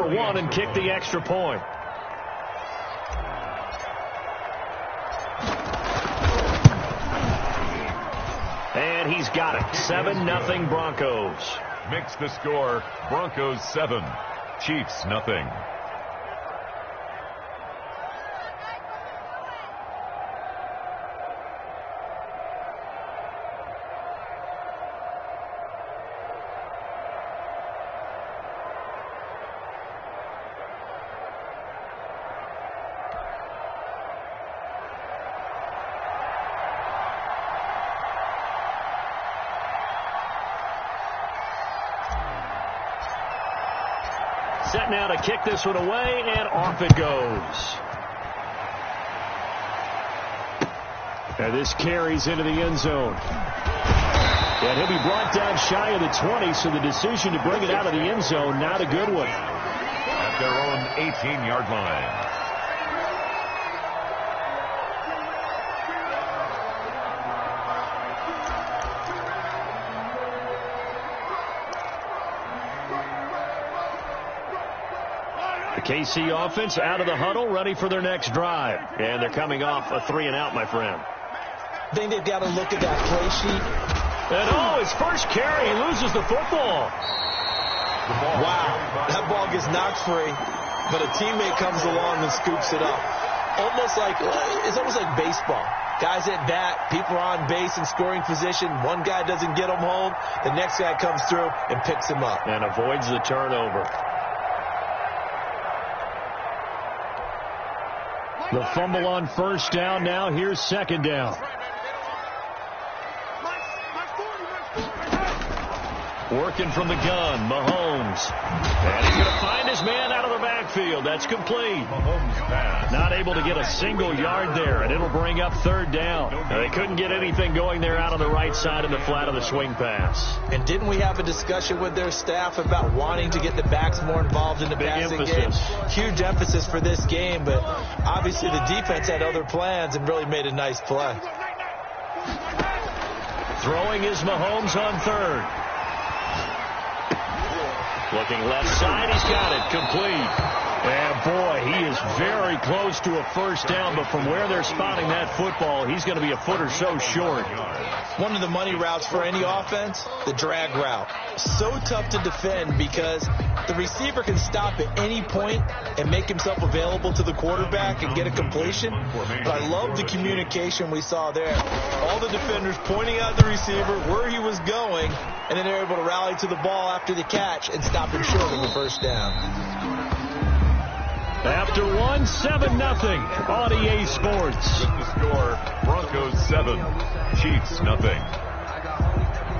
for one and kick the extra point. And he's got it. 7-0 Broncos. Mix the score. Broncos 7, Chiefs nothing. Set now to kick this one away, and off it goes. And this carries into the end zone. And he'll be brought down shy of the 20, so the decision to bring it out of the end zone, not a good one. At their own 18-yard line. KC offense out of the huddle, ready for their next drive. And they're coming off a 3-and-out, my friend. I think they've got to look at that play sheet. And his first carry, he loses the football. Wow, that ball gets knocked free, but a teammate comes along and scoops it up. It's almost like baseball. Guys at bat, people are on base in scoring position. One guy doesn't get him home, the next guy comes through and picks him up. And avoids the turnover. The fumble on first down. Now here's second down. Working from the gun, Mahomes. And he's going to find his man out of the backfield. That's complete. Mahomes pass. Not able to get a single yard there, and it'll bring up third down. They couldn't get anything going there out on the right side of the flat of the swing pass. And didn't we have a discussion with their staff about wanting to get the backs more involved in the passing game? Huge emphasis for this game, but obviously the defense had other plans and really made a nice play. Throwing is Mahomes on third. Looking left side, he's got it, complete. And boy, he is very close to a first down, but from where they're spotting that football, he's going to be a foot or so short. One of the money routes for any offense, the drag route. So tough to defend because the receiver can stop at any point and make himself available to the quarterback and get a completion. But I love the communication we saw there. All the defenders pointing out the receiver where he was going, and then they're able to rally to the ball after the catch and stop him short of the first down. After 7-0 on EA Sports. With the score, Broncos 7, Chiefs nothing.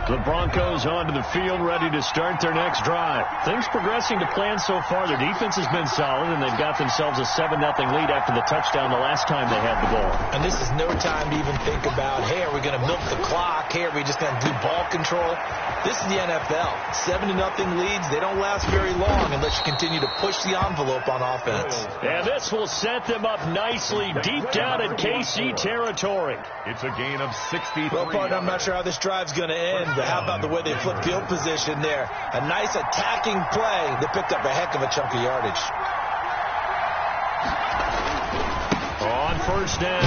The Broncos onto the field, ready to start their next drive. Things progressing to plan so far. Their defense has been solid, and they've got themselves a 7-0 lead after the touchdown the last time they had the ball. And this is no time to even think about, hey, are we going to milk the clock? Hey, are we just going to do ball control? This is the NFL. 7-0 leads, they don't last very long unless you continue to push the envelope on offense. And this will set them up nicely deep down in KC territory. It's a gain of 63. Well, partner, I'm not sure how this drive's going to end, but how about the way they flip field position there? A nice attacking play that picked up a heck of a chunk of yardage. On first down,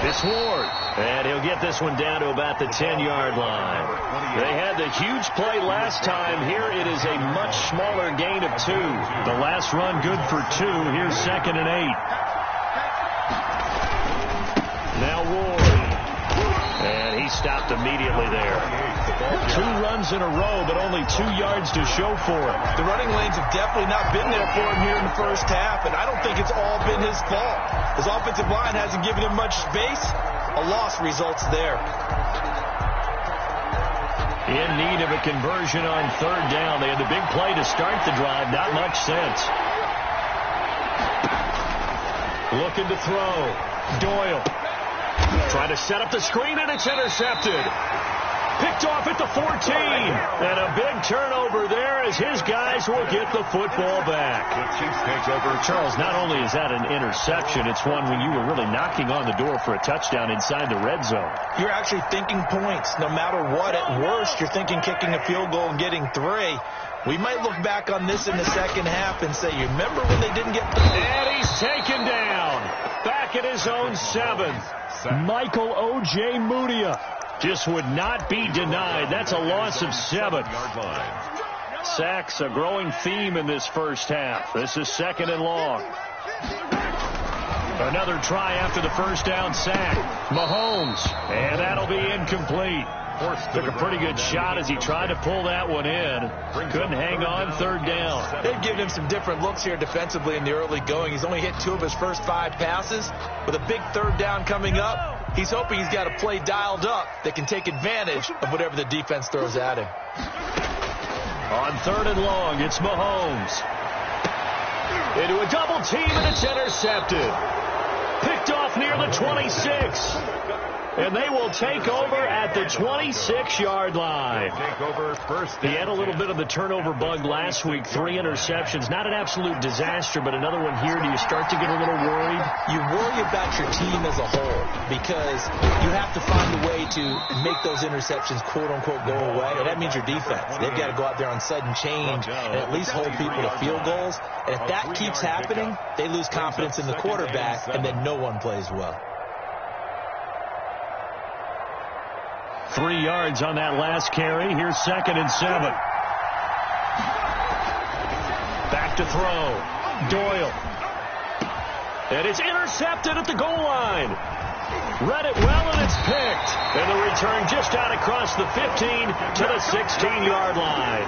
it's Ward. And he'll get this one down to about the 10-yard line. They had the huge play last time. Here it is a much smaller gain of 2. The last run good for 2. Here's 2nd and 8. Now Ward. And he stopped immediately there. 2 runs in a row, but only 2 yards to show for it. The running lanes have definitely not been there for him here in the first half, and I don't think it's all been his fault. His offensive line hasn't given him much space. A loss results there. In need of a conversion on third down. They had the big play to start the drive. Not much sense. Looking to throw. Doyle. Trying to set up the screen, and it's intercepted. Picked off at the 14. And a big turnover there as his guys will get the football back. The Chiefs take over. Charles, not only is that an interception, it's one when you were really knocking on the door for a touchdown inside the red zone. You're actually thinking points. No matter what, at worst, you're thinking kicking a field goal and getting 3. We might look back on this in the second half and say, you remember when they didn't get... And he's taken down. Back at his own 7. Michael O.J. Mudia just would not be denied. That's a loss of 7. Sacks a growing theme in this first half. This is 2nd and long. Another try after the first down sack. Mahomes, and that'll be incomplete. Took a pretty good shot as he tried to pull that one in. Couldn't hang on 3rd down. They've given him some different looks here defensively in the early going. He's only hit 2 of his first 5 passes. With a big 3rd down coming up, he's hoping he's got a play dialed up that can take advantage of whatever the defense throws at him. On 3rd and long, it's Mahomes. Into a double team, and it's intercepted. Picked off near the 26. And they will take over at the 26-yard line. He had a little bit of the turnover bug last week. 3 interceptions. Not an absolute disaster, but another one here. Do you start to get a little worried? You worry about your team as a whole because you have to find a way to make those interceptions, quote-unquote, go away. And that means your defense. They've got to go out there on sudden change and at least hold people to field goals. And if that keeps happening, they lose confidence in the quarterback, and then no one plays well. 3 yards on that last carry. Here's 2nd and 7. Back to throw. Doyle. And it's intercepted at the goal line. Read it well, and it's picked. And the return just out across the 15 to the 16-yard line.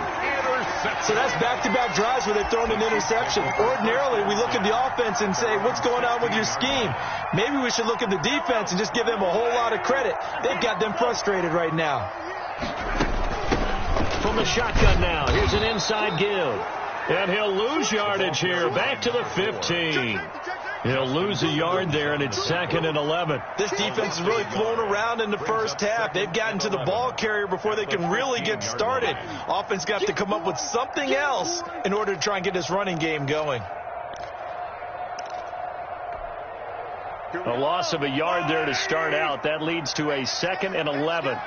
So that's back-to-back drives where they've thrown an interception. Ordinarily, we look at the offense and say, what's going on with your scheme? Maybe we should look at the defense and just give them a whole lot of credit. They've got them frustrated right now. From the shotgun now, here's an inside give. And he'll lose yardage here, back to the 15. He'll lose a yard there, and it's 2nd and 11. This defense is really thrown around in the first half. They've gotten to the ball carrier before they can really get started. Offense got to come up with something else in order to try and get this running game going. A loss of a yard there to start out. That leads to a 2nd and 11.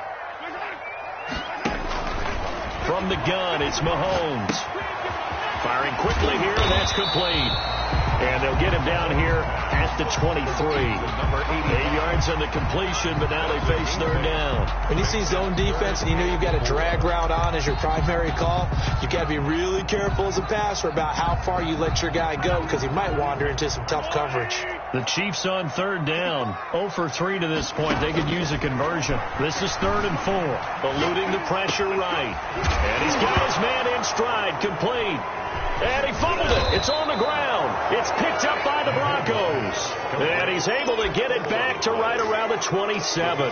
From the gun, it's Mahomes. Firing quickly here, and that's complete. And they'll get him down here at the 23. 8 yards on the completion, but now they face 3rd down. When you see zone defense and you know you've got a drag route on as your primary call, you've got to be really careful as a passer about how far you let your guy go because he might wander into some tough coverage. The Chiefs on 3rd down. 0 for 3 to this point. They could use a conversion. This is 3rd and 4. Eluding the pressure right. And he's got his man in stride. Complete. And he fumbled it. It's on the ground. It's picked up by the Broncos. And he's able to get it back to right around the 27.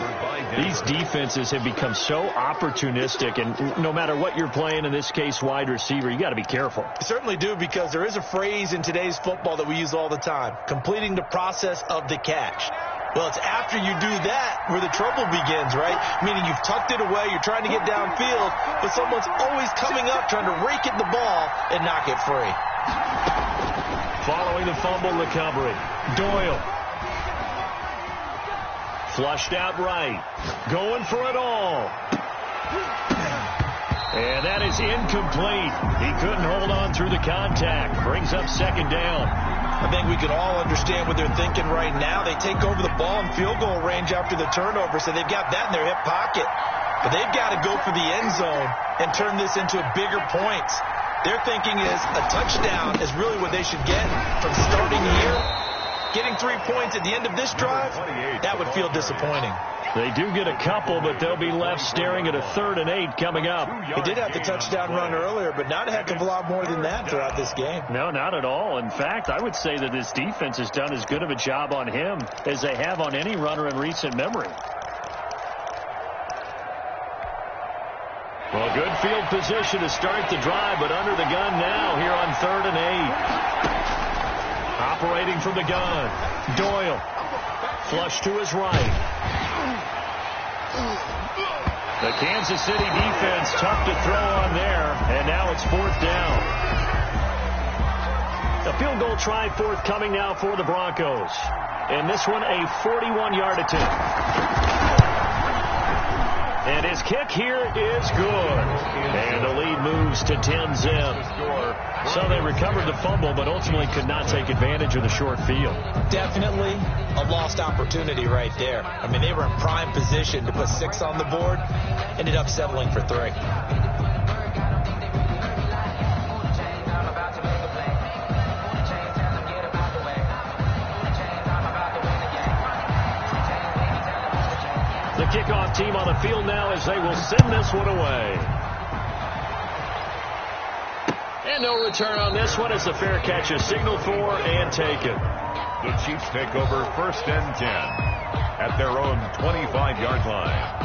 These defenses have become so opportunistic, and no matter what you're playing, in this case wide receiver, you got to be careful. You certainly do, because there is a phrase in today's football that we use all the time, completing the process of the catch. Well, it's after you do that where the trouble begins, right? Meaning you've tucked it away, you're trying to get downfield, but someone's always coming up trying to rake at the ball and knock it free. Following the fumble recovery, Doyle. Flushed out right. Going for it all. And that is incomplete. He couldn't hold on through the contact. Brings up 2nd down. I think we can all understand what they're thinking right now. They take over the ball in field goal range after the turnover, so they've got that in their hip pocket. But they've got to go for the end zone and turn this into bigger points. Their thinking is a touchdown is really what they should get from starting here. Getting 3 points at the end of this drive, that would feel disappointing. They do get a couple, but they'll be left staring at a 3rd and 8 coming up. He did have the touchdown run earlier, but not a heck of a lot more than that throughout this game. No, not at all. In fact, I would say that this defense has done as good of a job on him as they have on any runner in recent memory. Well, good field position to start the drive, but under the gun now here on 3rd and 8. Operating from the gun, Doyle. Flush to his right. The Kansas City defense tough to throw on there, and now it's 4th down. A field goal try forthcoming now for the Broncos. And this one a 41-yard attempt. And his kick here is good. And the lead moves to 10-zip. So they recovered the fumble, but ultimately could not take advantage of the short field. Definitely a lost opportunity right there. I mean, they were in prime position to put 6 on the board. Ended up settling for 3. The kickoff team on the field now as they will send this one away. And no return on this one. It's a fair catch, a signal for and taken. The Chiefs take over 1st and 10 at their own 25-yard line.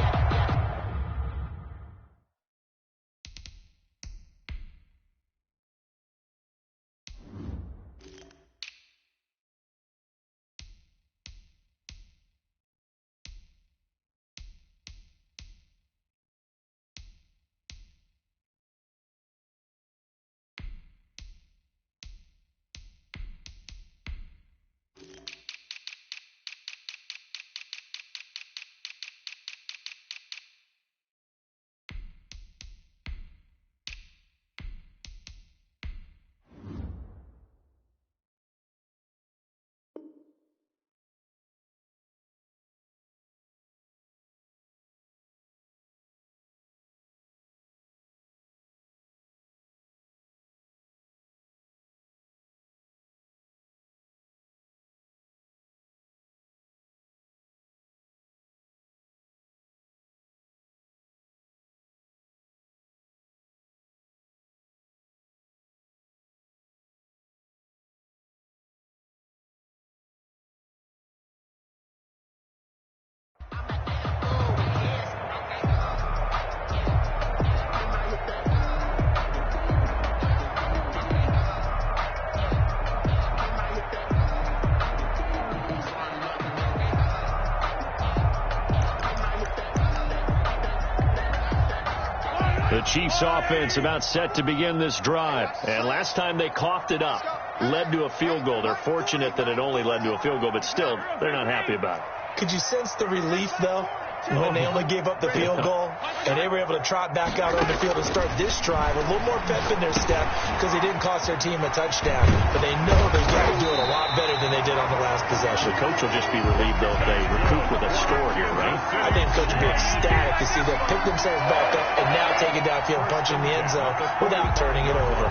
The Chiefs offense about set to begin this drive. And last time they coughed it up, led to a field goal. They're fortunate that it only led to a field goal, but still, they're not happy about it. Could you sense the relief, though, when they only gave up the field goal and they were able to trot back out on the field and start this drive? A little more pep in their step because they didn't cost their team a touchdown, but they know they got to do it a lot better than they did on the last possession. The coach will just be relieved, though, if they recoup with a score here, right? I think the coach will be ecstatic to see them pick themselves back up and now take it downfield, punching the end zone without turning it over.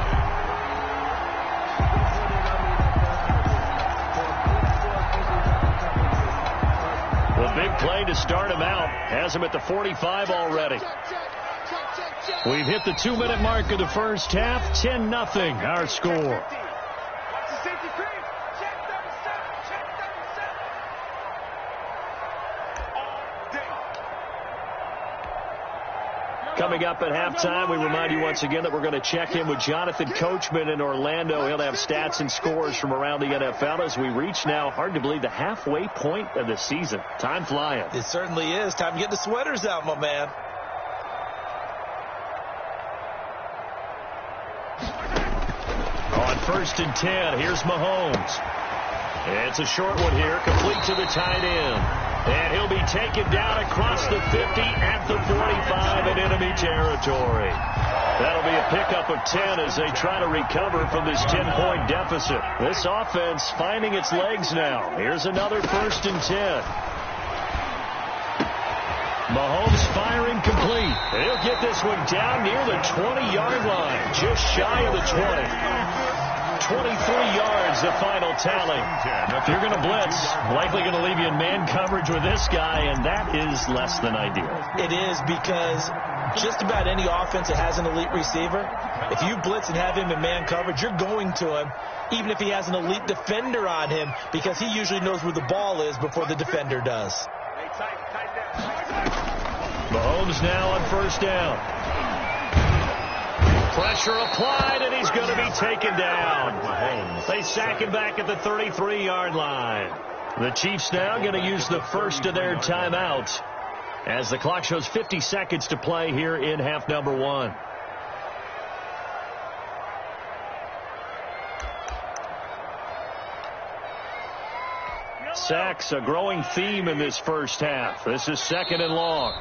Big play to start him out. Has him at the 45 already. We've hit the 2-minute mark of the first half. 10-0 our score. Coming up at halftime, we remind you once again that we're going to check in with Jonathan Coachman in Orlando. He'll have stats and scores from around the NFL as we reach now, hard to believe, the halfway point of the season. Time flying. It certainly is. Time to get the sweaters out, my man. On 1st and 10, here's Mahomes. It's a short one here, complete to the tight end. And he'll be taken down across the 50 at the 45 in enemy territory. That'll be a pickup of 10 as they try to recover from this 10-point deficit. This offense finding its legs now. Here's another 1st and 10. Mahomes firing complete. He'll get this one down near the 20-yard line, just shy of the 20. 23 yards, the final tally. If you're going to blitz, likely going to leave you in man coverage with this guy, and that is less than ideal. It is, because just about any offense that has an elite receiver, if you blitz and have him in man coverage, you're going to him, even if he has an elite defender on him, because he usually knows where the ball is before the defender does. Mahomes now on 1st down. Pressure applied, and he's going to be taken down. They sack him back at the 33-yard line. The Chiefs now going to use the first of their timeouts as the clock shows 50 seconds to play here in half number 1. Sacks, a growing theme in this first half. This is 2nd and long.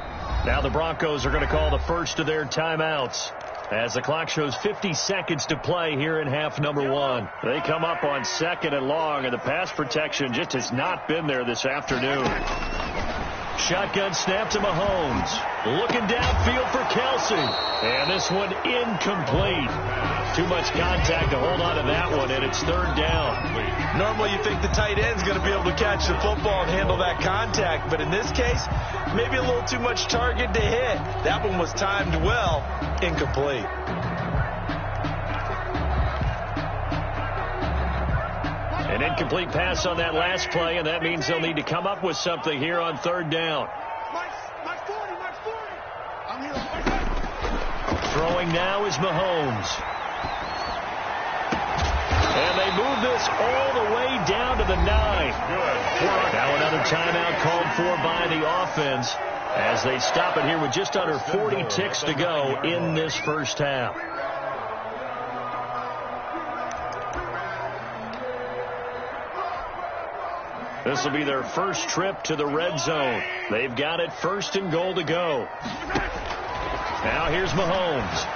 Now the Broncos are going to call the first of their timeouts as the clock shows 50 seconds to play here in half number one. They come up on 2nd and long, and the pass protection just has not been there this afternoon. Shotgun snap to Mahomes. Looking downfield for Kelsey. And this one incomplete. Too much contact to hold on to that one, and it's 3rd down. Normally you think the tight end's going to be able to catch the football and handle that contact, but in this case, maybe a little too much target to hit. That one was timed well, incomplete. An incomplete pass on that last play, and that means they'll need to come up with something here on 3rd down. Throwing now is Mahomes. And they move this all the way down to the 9. Now another timeout called for by the offense as they stop it here with just under 40 ticks to go in this first half. This will be their first trip to the red zone. They've got it 1st and goal to go. Now here's Mahomes.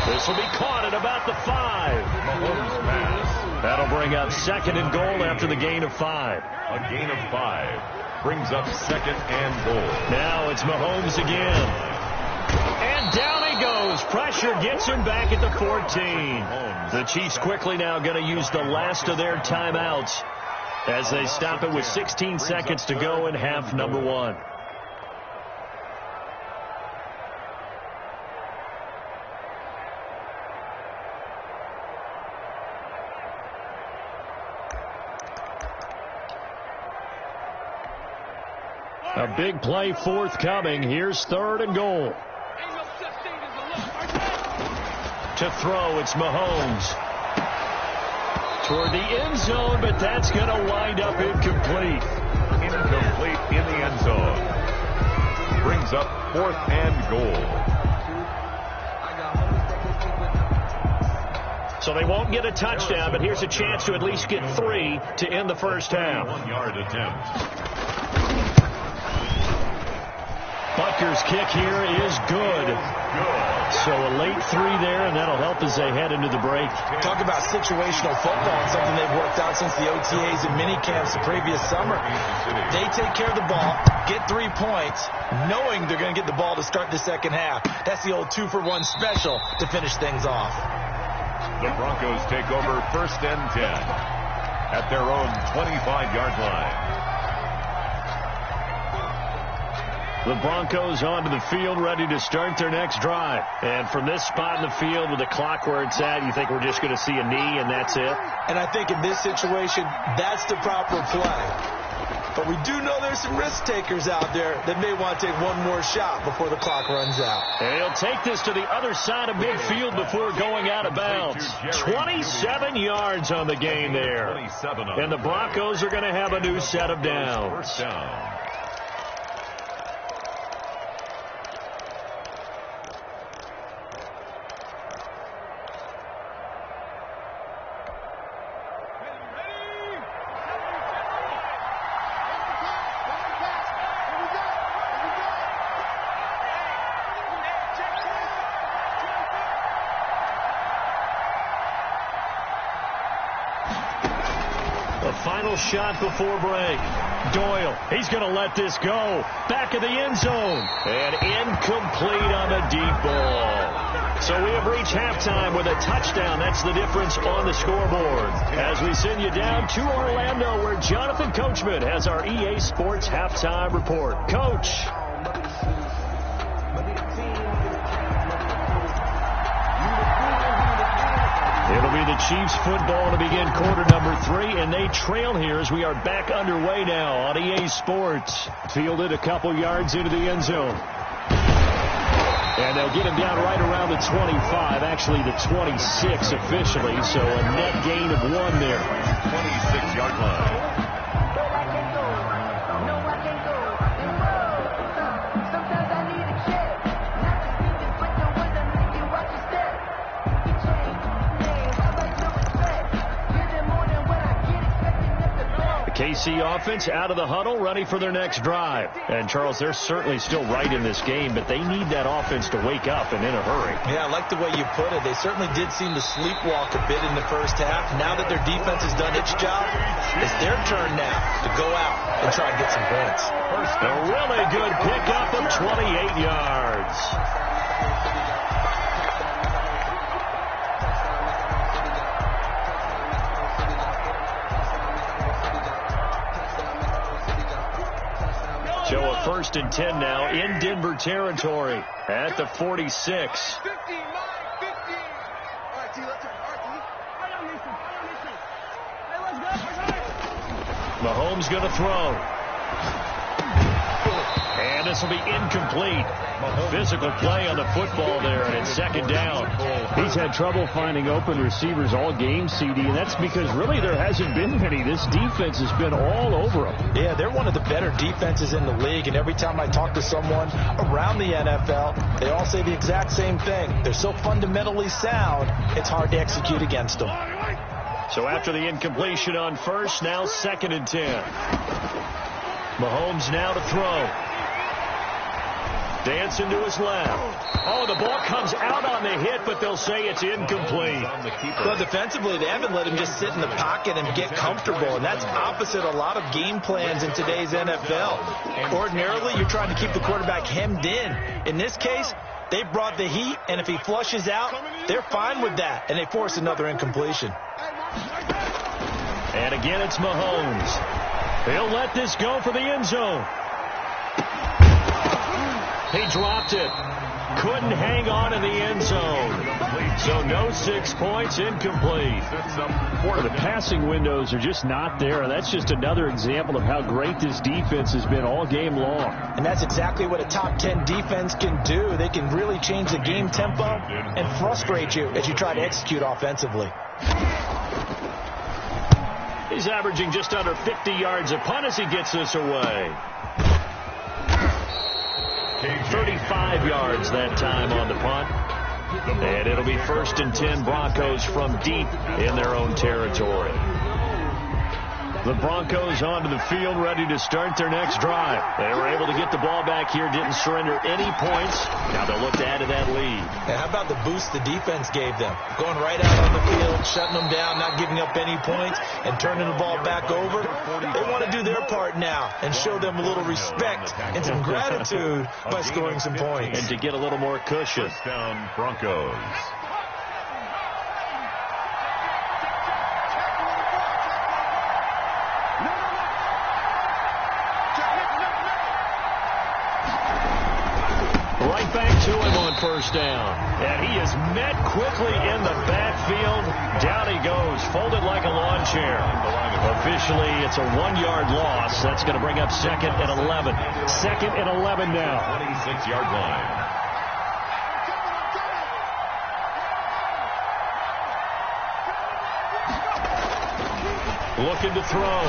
This will be caught at about the 5. Mahomes pass. That'll bring up 2nd and goal after the gain of 5. A gain of 5 brings up 2nd and goal. Now it's Mahomes again. And down he goes. Pressure gets him back at the 14. The Chiefs quickly now going to use the last of their timeouts as they stop it with 16 seconds to go in half number one. A big play forthcoming. Here's 3rd and goal. To throw, it's Mahomes. Toward the end zone, but that's going to wind up incomplete. Incomplete in the end zone. Brings up 4th and goal. So they won't get a touchdown, but here's a chance to at least get 3 to end the first half. 1-yard attempt. Butker's kick here is good. So a late 3 there, and that'll help as they head into the break. Talk about situational football and something they've worked out since the OTAs and mini camps the previous summer. They take care of the ball, get 3 points, knowing they're going to get the ball to start the second half. That's the old 2-for-1 special to finish things off. The Broncos take over 1st and 10 at their own 25-yard line. The Broncos onto the field, ready to start their next drive. And from this spot in the field with the clock where it's at, you think we're just going to see a knee and that's it? And I think in this situation, that's the proper play. But we do know there's some risk takers out there that may want to take one more shot before the clock runs out. And he'll take this to the other side of midfield before going out of bounds. 27 yards on the game there. And the Broncos are going to have a new set of downs. First down. Final shot before break. Doyle, he's going to let this go. Back of the end zone. And incomplete on the deep ball. So we have reached halftime with a touchdown. That's the difference on the scoreboard. As we send you down to Orlando, where Jonathan Coachman has our EA Sports halftime report. Coach. It'll be the Chiefs football to begin quarter number 3, and they trail here as we are back underway now on EA Sports. Fielded a couple yards into the end zone. And they'll get him down right around the 25, actually the 26 officially, so a net gain of 1 there. 26-yard line. KC offense out of the huddle, ready for their next drive. And, Charles, they're certainly still right in this game, but they need that offense to wake up and in a hurry. Yeah, I like the way you put it. They certainly did seem to sleepwalk a bit in the first half. Now that their defense has done its job, it's their turn now to go out and try and get some points. A really good pickup of 28 yards. So a 1st and 10 now in Denver territory at the 46. Mahomes going to throw. And this will be incomplete. Physical play on the football there, and it's 2nd down. He's had trouble finding open receivers all game, CD, and that's because really there hasn't been many. This defense has been all over them. Yeah, they're one of the better defenses in the league, and every time I talk to someone around the NFL, they all say the exact same thing. They're so fundamentally sound, it's hard to execute against them. So after the incompletion on 1st, now 2nd and 10. Mahomes now to throw. Dancing to his left. Oh, the ball comes out on the hit, but they'll say it's incomplete. Well, defensively, they haven't let him just sit in the pocket and get comfortable, and that's opposite a lot of game plans in today's NFL. Ordinarily, you're trying to keep the quarterback hemmed in. In this case, they brought the heat, and if he flushes out, they're fine with that, and they force another incompletion. And again, it's Mahomes. He'll let this go for the end zone. He dropped it. Couldn't hang on in the end zone. So no 6 points, incomplete. The passing windows are just not there. That's just another example of how great this defense has been all game long. And that's exactly what a top 10 defense can do. They can really change the game tempo and frustrate you as you try to execute offensively. He's averaging just under 50 yards a punt as he gets this away. 35 yards that time on the punt. And it'll be 1st and 10 Broncos from deep in their own territory. The Broncos onto the field, ready to start their next drive. They were able to get the ball back here, didn't surrender any points. Now they'll look to add to that lead. And how about the boost the defense gave them? Going right out on the field, shutting them down, not giving up any points, and turning the ball back over. They want to do their part now and show them a little respect and some gratitude by scoring some points. And to get a little more cushion. First down, Broncos. To him on 1st down. And he is met quickly in the backfield. Down he goes, folded like a lawn chair. Officially, it's a 1-yard loss. That's going to bring up 2nd and 11. 2nd and 11 now. 26-yard line. Looking to throw.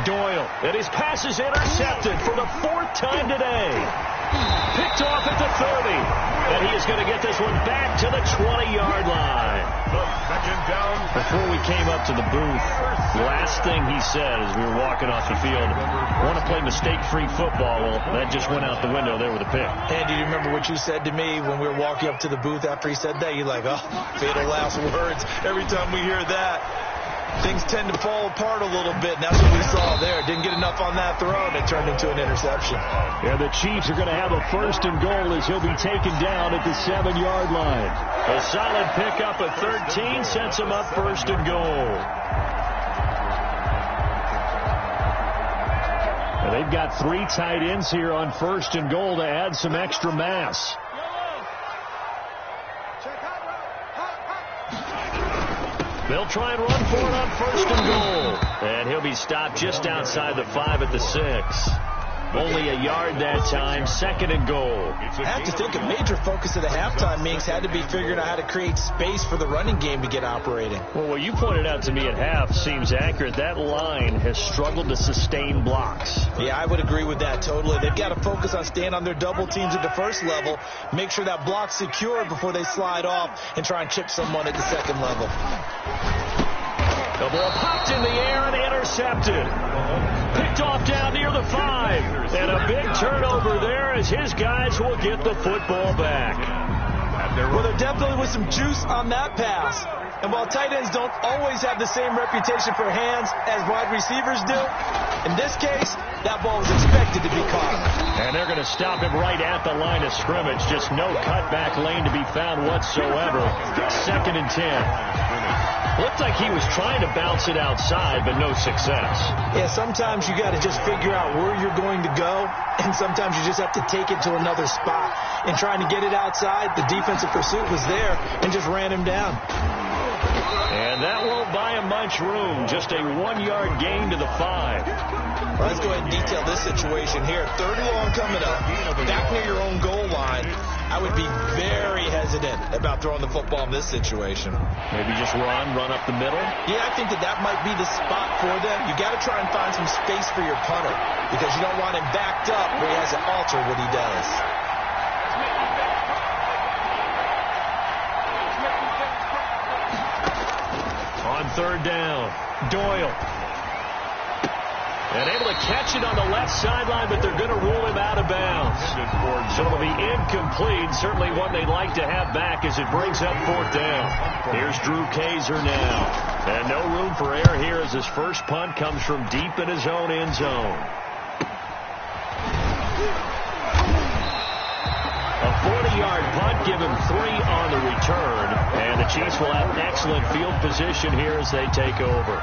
Doyle. And his pass is intercepted for the 4th time today. Picked off at the 30. And he is going to get this one back to the 20-yard line. The 2nd down. Before we came up to the booth, last thing he said as we were walking off the field, want to play mistake-free football. Well, that just went out the window there with a pick. And do you remember what you said to me when we were walking up to the booth after he said that? You're like, oh, fatal last words. Every time we hear that, things tend to fall apart a little bit, and that's what we saw there. Didn't get enough on that throw, and it turned into an interception. Yeah, the Chiefs are going to have a 1st and goal as he'll be taken down at the 7-yard line. A solid pickup of 13 sets him up 1st and goal. And they've got 3 tight ends here on 1st and goal to add some extra mass. They'll try and run for it on 1st and goal. And he'll be stopped just outside the 5 at the 6. Only a yard that time, 2nd and goal. I have to think a major focus of the halftime meetings had to be figuring out how to create space for the running game to get operating. Well, what you pointed out to me at half seems accurate. That line has struggled to sustain blocks. Yeah, I would agree with that totally. They've got to focus on staying on their double teams at the 1st level, make sure that block's secured before they slide off and try and chip someone at the 2nd level. The ball popped in the air and intercepted. intercepted. Picked off down near the 5. And a big turnover there as his guys will get the football back. Well, there definitely was some juice on that pass. And while tight ends don't always have the same reputation for hands as wide receivers do, in this case, that ball was expected to be caught. And they're going to stop him right at the line of scrimmage. Just no cutback lane to be found whatsoever. 2nd and 10. Looked like he was trying to bounce it outside, but no success. Yeah, sometimes you got to just figure out where you're going to go, and sometimes you just have to take it to another spot. And trying to get it outside, the defensive pursuit was there and just ran him down. And that won't buy him much room. Just a 1-yard gain to the 5. Well, let's go ahead and detail this situation here. 3rd and long coming up. Back near your own goal line. I would be very hesitant about throwing the football in this situation. Maybe just run up the middle? Yeah, I think that might be the spot for them. You got to try and find some space for your punter because you don't want him backed up where he has to alter what he does. On 3rd down, Doyle. And able to catch it on the left sideline, but they're going to rule him out of bounds. So it'll be incomplete. Certainly one they'd like to have back as it brings up 4th down. Here's Drew Kaiser now. And no room for error here as his first punt comes from deep in his own end zone. A 40-yard punt, give him 3 on the return. And the Chiefs will have excellent field position here as they take over.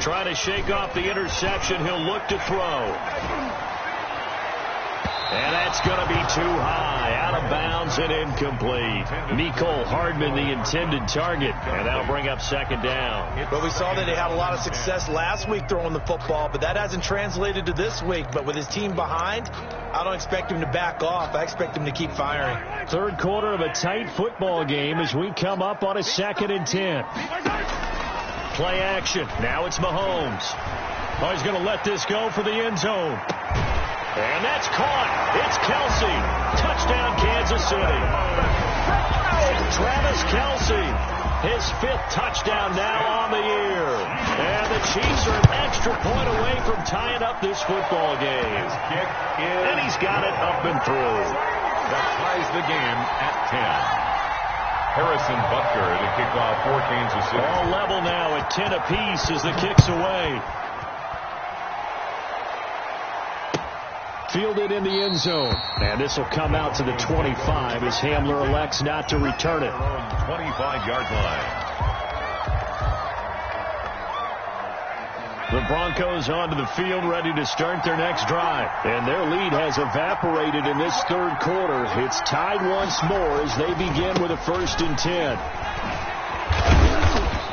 Trying to shake off the interception. He'll look to throw. And that's going to be too high. Out of bounds and incomplete. Mecole Hardman, the intended target. And that'll bring up 2nd down. Well, we saw that he had a lot of success last week throwing the football, but that hasn't translated to this week. But with his team behind, I don't expect him to back off. I expect him to keep firing. 3rd quarter of a tight football game as we come up on a 2nd and 10. Play action. Now it's Mahomes. Oh, he's going to let this go for the end zone. And that's caught. It's Kelsey. Touchdown, Kansas City. Travis Kelsey, his 5th touchdown now on the year. And the Chiefs are an extra point away from tying up this football game. And he's got it up and through. That ties the game at 10. Harrison Butker to kick off for Kansas City. All level now at 10 apiece as the kick's away. Fielded in the end zone. And this will come out to the 25 as Hamler elects not to return it. 25-yard line. The Broncos onto the field ready to start their next drive. And their lead has evaporated in this 3rd quarter. It's tied once more as they begin with a 1st and 10.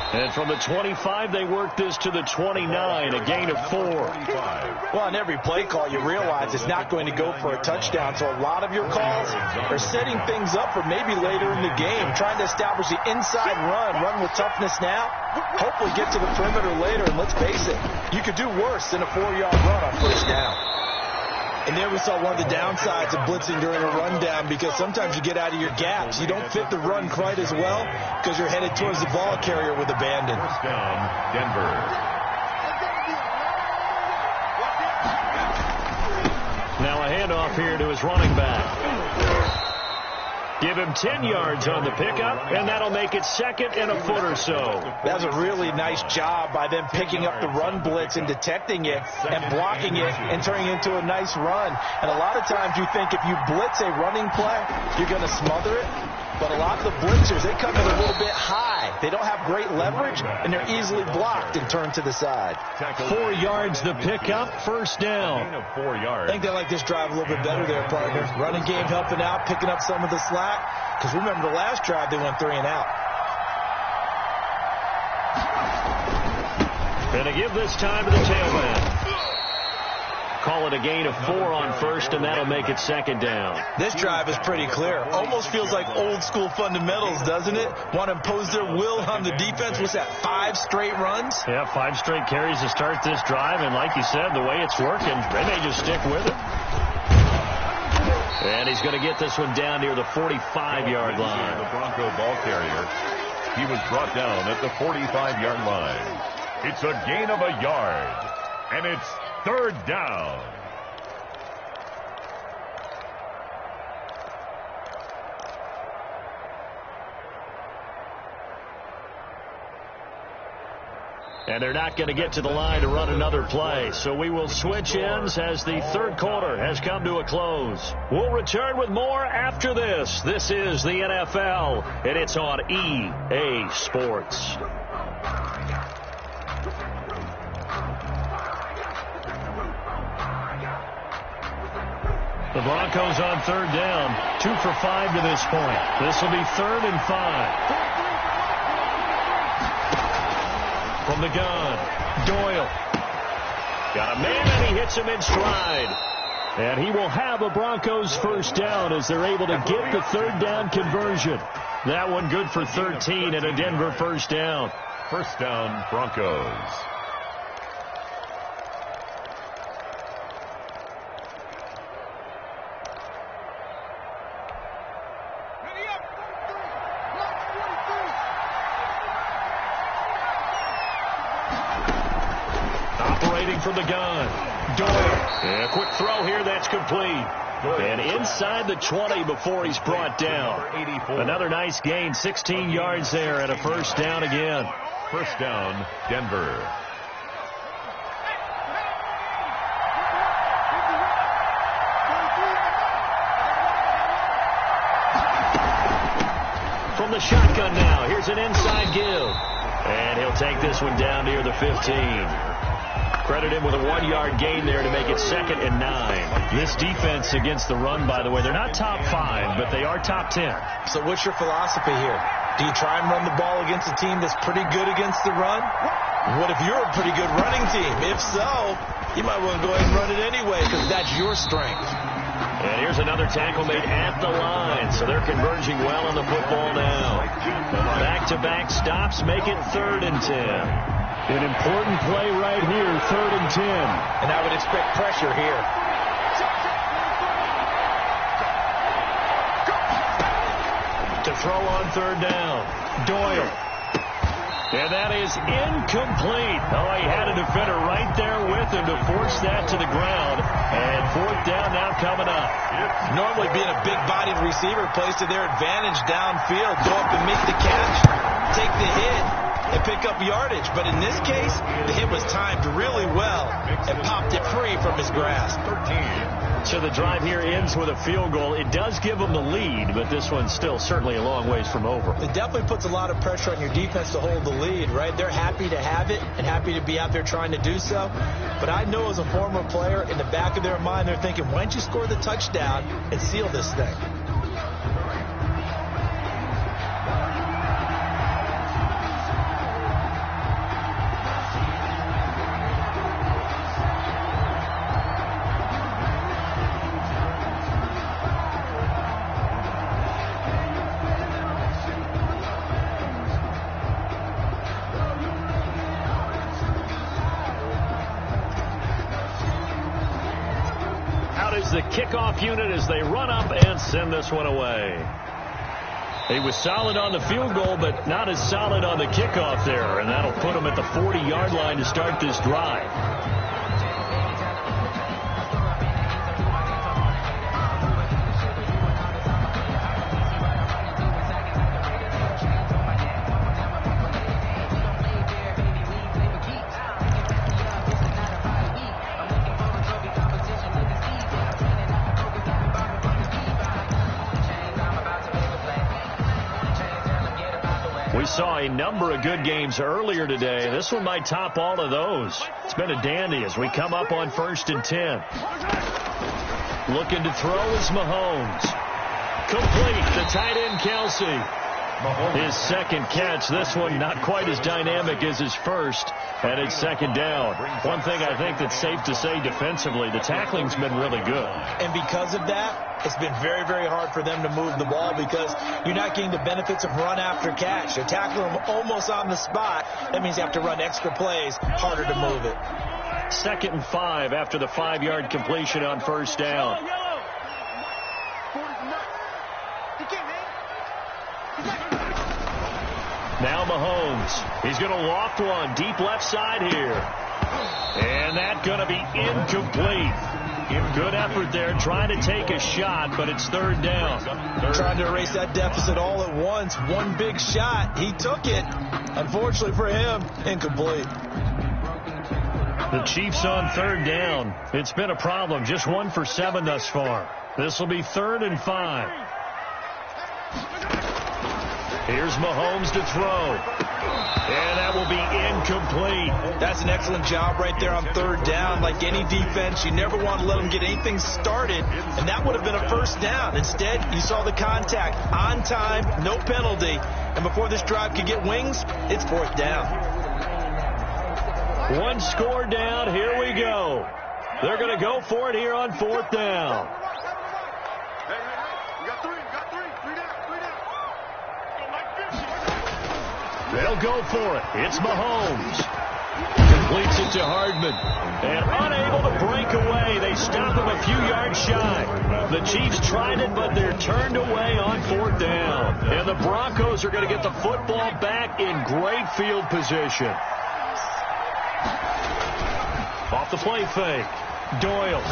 And from the 25, they work this to the 29, a gain of 4. Well, on every play call, you realize it's not going to go for a touchdown. So a lot of your calls are setting things up for maybe later in the game, trying to establish the inside run with toughness now, hopefully get to the perimeter later. And let's face it, you could do worse than a 4-yard run on 1st down. And there we saw one of the downsides of blitzing during a rundown because sometimes you get out of your gaps. You don't fit the run quite as well because you're headed towards the ball carrier with abandon. 1st down, Denver. Now a handoff here to his running back. Give him 10 yards on the pickup, and that'll make it 2nd and a foot or so. That was a really nice job by them picking up the run blitz and detecting it and blocking it and turning it into a nice run. And a lot of times you think if you blitz a running play, you're going to smother it. But a lot of the blitzers, they come in a little bit high. They don't have great leverage, and they're easily blocked and turned to the side. 4 yards the pickup, 1st down. 4 yards. I think they like this drive a little bit better there, partner. Running game helping out, picking up some of the slack. Because remember the last drive, they went 3 and out. Gonna give this time to the tailback. Call it a gain of 4 on first, and that'll make it second down. This drive is pretty clear. Almost feels like old school fundamentals, doesn't it? Want to impose their will on the defense. What's that, 5 straight runs? Yeah, 5 straight carries to start this drive, and like you said, the way it's working, they may just stick with it. And he's going to get this one down near the 45-yard line. The Bronco ball carrier. He was brought down at the 45-yard line. It's a gain of a yard, and it's third down. And they're not going to get to the line to run another play. So we will switch ends as the third quarter has come to a close. We'll return with more after this. This is the NFL, and it's on EA Sports. The Broncos on third down. 2 for 5 to this point. This will be 3rd and 5. From the gun, Doyle. Got a man, and he hits him in stride. And he will have a Broncos first down as they're able to get the third down conversion. That one good for 13 and a Denver first down. First down, Broncos. From the gun, Doyle. And a quick throw here, that's complete. And inside the 20 before he's brought down. Another nice gain, 16 yards there, and a first down again. First down, Denver. From the shotgun now, here's an inside give. And he'll take this one down near the 15. Credit him with a 1-yard gain there to make it 2nd and 9. This defense against the run, by the way, they're not top 5, but they are top 10. So what's your philosophy here? Do you try and run the ball against a team that's pretty good against the run? What if you're a pretty good running team? If so, you might want to go ahead and run it anyway because that's your strength. And here's another tackle made at the line, so they're converging well on the football now. Back-to-back stops make it 3rd and 10. An important play right here, 3rd and 10. And I would expect pressure here. To throw on 3rd down, Doyle. And that is incomplete. Oh, he had a defender right there with him to force that to the ground. And 4th down now coming up. Normally being a big-bodied receiver plays to their advantage downfield. Go up and make the catch, take the hit, and pick up yardage. But in this case, the hit was timed really well and popped it free from his grasp. 13. So the drive here ends with a field goal. It does give them the lead, but this one's still certainly a long ways from over. It definitely puts a lot of pressure on your defense to hold the lead, right? They're happy to have it and happy to be out there trying to do so. But I know as a former player, in the back of their mind, they're thinking, why don't you score the touchdown and seal this thing? The kickoff unit as they run up and send this one away. He was solid on the field goal, but not as solid on the kickoff there, and that'll put him at the 40-yard line to start this drive. We saw a number of good games earlier today. This one might top all of those. It's been a dandy as we come up on 1st and 10. Looking to throw is Mahomes. Complete. The tight end, Kelsey. His second catch, this one not quite as dynamic as his first, and it's second down. One thing I think that's safe to say defensively, the tackling's been really good. And because of that, it's been very, very hard for them to move the ball because you're not getting the benefits of run after catch. You're tackling them almost on the spot. That means you have to run extra plays, harder to move it. 2nd and 5 after the 5-yard completion on first down. Now Mahomes. He's going to loft one deep left side here. And that's going to be incomplete. Good effort there trying to take a shot, but it's 3rd down. Trying to erase that deficit all at once. One big shot. He took it. Unfortunately for him, incomplete. The Chiefs on 3rd down. It's been a problem. Just 1 for 7 thus far. This will be 3rd and 5. Here's Mahomes to throw. And that will be incomplete. That's an excellent job right there on 3rd down. Like any defense, you never want to let them get anything started, and that would have been a 1st down. Instead, you saw the contact on time, no penalty, and before this drive could get wings, it's 4th down. 1 score down. Here we go. They're going to go for it here on 4th down. They'll go for it. It's Mahomes. Completes it to Hardman. And unable to break away. They stop him a few yards shy. The Chiefs tried it, but they're turned away on 4th down. And the Broncos are going to get the football back in great field position. Off the play fake. Doyle.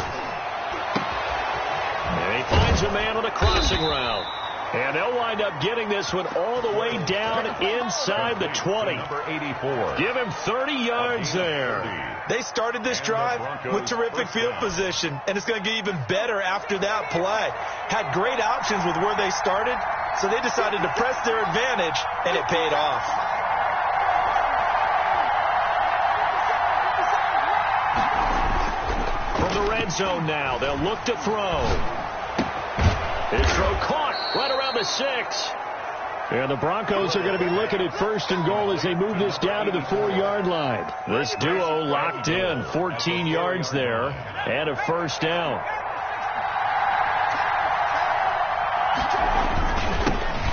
And he finds a man on a crossing route. And they'll wind up getting this one all the way down inside the 20. Number 84. Give him 30 yards there. They started this drive with terrific field position, and it's going to get even better after that play. Had great options with where they started, so they decided to press their advantage, and it paid off. From the red zone now, they'll look to throw. His throw caught right around the 6. And the Broncos are going to be looking at 1st and goal as they move this down to the 4-yard line. This duo locked in, 14 yards there, and a 1st down.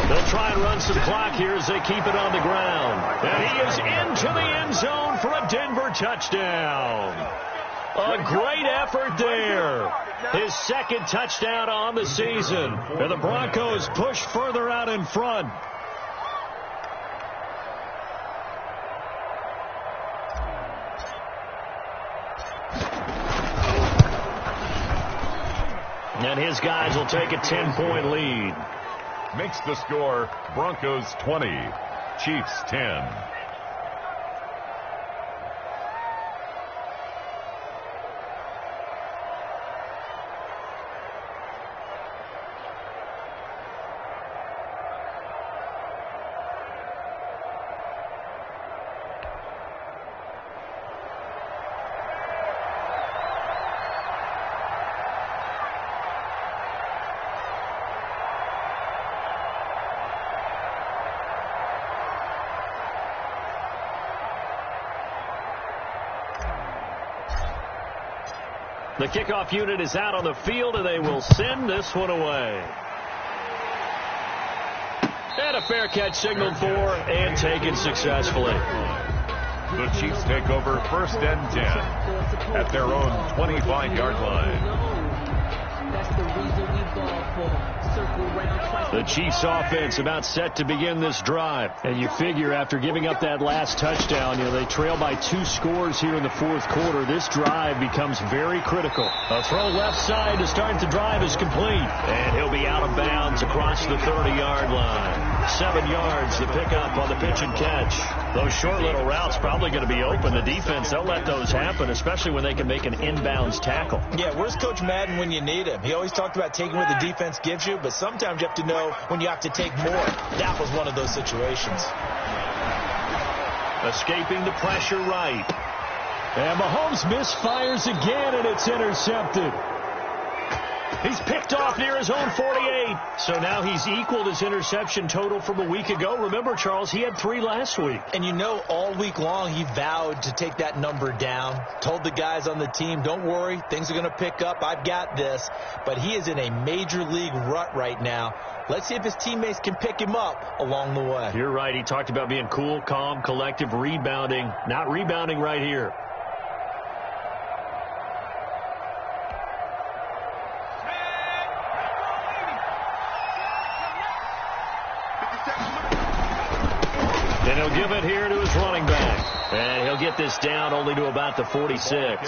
They'll try and run some clock here as they keep it on the ground. And he is into the end zone for a Denver touchdown. A great effort there. His 2nd touchdown on the season. And the Broncos push further out in front. And his guys will take a 10-point lead. Makes the score Broncos 20, Chiefs 10. The kickoff unit is out on the field, and they will send this one away. And a fair catch signaled for and taken successfully. The Chiefs take over 1st and 10 at their own 25-yard line. The Chiefs offense about set to begin this drive. And you figure after giving up that last touchdown, they trail by 2 scores here in the 4th quarter. This drive becomes very critical. A throw left side to start the drive is complete. And he'll be out of bounds across the 30-yard line. 7 yards to pick up on the pitch and catch. Those short little routes probably going to be open. The defense, they'll let those happen, especially when they can make an inbounds tackle. Yeah, where's Coach Madden when you need him? He always talked about taking what the defense gives you, but sometimes you have to know when you have to take more. That was one of those situations. Escaping the pressure right. And Mahomes misfires again, and it's intercepted. He's picked off near his own 48. So now he's equaled his interception total from a week ago. Remember, Charles, he had 3 last week. And you know, all week long he vowed to take that number down. Told the guys on the team, don't worry, things are going to pick up. I've got this. But he is in a major league rut right now. Let's see if his teammates can pick him up along the way. You're right. He talked about being cool, calm, collective, rebounding. Not rebounding right here. And he'll give it here to his running back. And he'll get this down only to about the 46.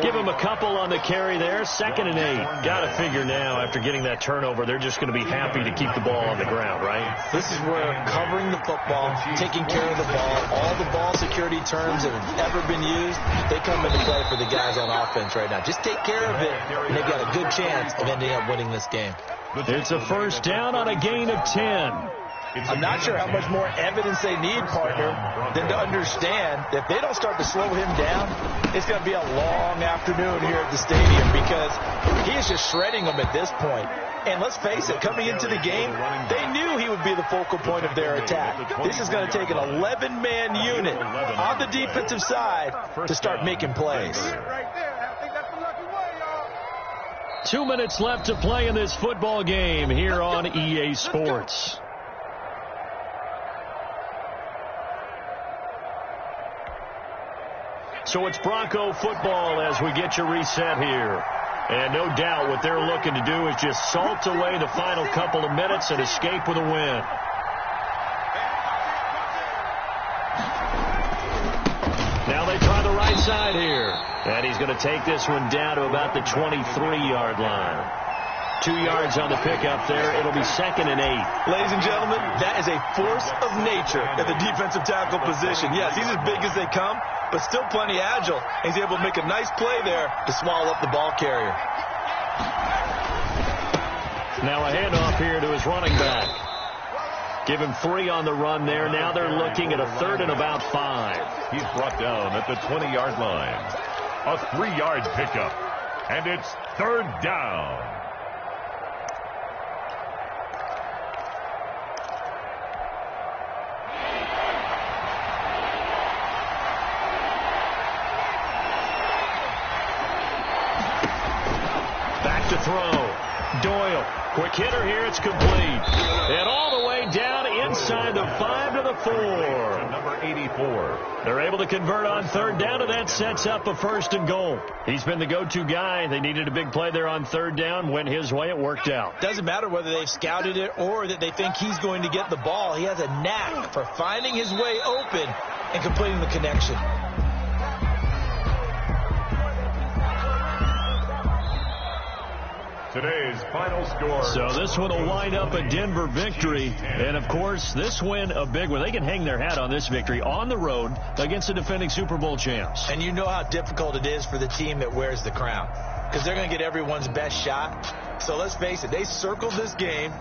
Give him a couple on the carry there. 2nd and 8. Got to figure now, after getting that turnover, they're just going to be happy to keep the ball on the ground, right? This is where covering the football, taking care of the ball, all the ball security terms that have ever been used, they come into play for the guys on offense right now. Just take care of it, and they've got a good chance of ending up winning this game. It's a first down on a gain of 10. I'm not sure how much more evidence they need, partner, than to understand that if they don't start to slow him down, it's going to be a long afternoon here at the stadium because he is just shredding them at this point. And let's face it, coming into the game, they knew he would be the focal point of their attack. This is going to take an 11-man unit on the defensive side to start making plays. 2 minutes left to play in this football game here on EA Sports. So it's Bronco football as we get you reset here. And no doubt what they're looking to do is just salt away the final couple of minutes and escape with a win. Now they try the right side here. And he's going to take this one down to about the 23-yard line. 2 yards on the pickup there. It'll be 2nd and 8. Ladies and gentlemen, that is a force of nature at the defensive tackle position. Yes, he's as big as they come, but still plenty agile. He's able to make a nice play there to swallow up the ball carrier. Now a handoff here to his running back. Give him 3 on the run there. Now they're looking at a 3rd and about 5. He's brought down at the 20-yard line. A 3-yard pickup. And it's 3rd down. Back to throw. Doyle, quick hitter here, it's complete. And all the way down inside the 5 to the 4. Number 84. They're able to convert on 3rd down, and that sets up a 1st and goal. He's been the go-to guy. They needed a big play there on 3rd down. Went his way. It worked out. Doesn't matter whether they've scouted it or that they think he's going to get the ball. He has a knack for finding his way open and completing the connection. Today's final score. So this one will wind up a Denver victory. And, of course, this win a big one. They can hang their hat on this victory on the road against the defending Super Bowl champs. And you know how difficult it is for the team that wears the crown because they're going to get everyone's best shot. So let's face it, they circled this game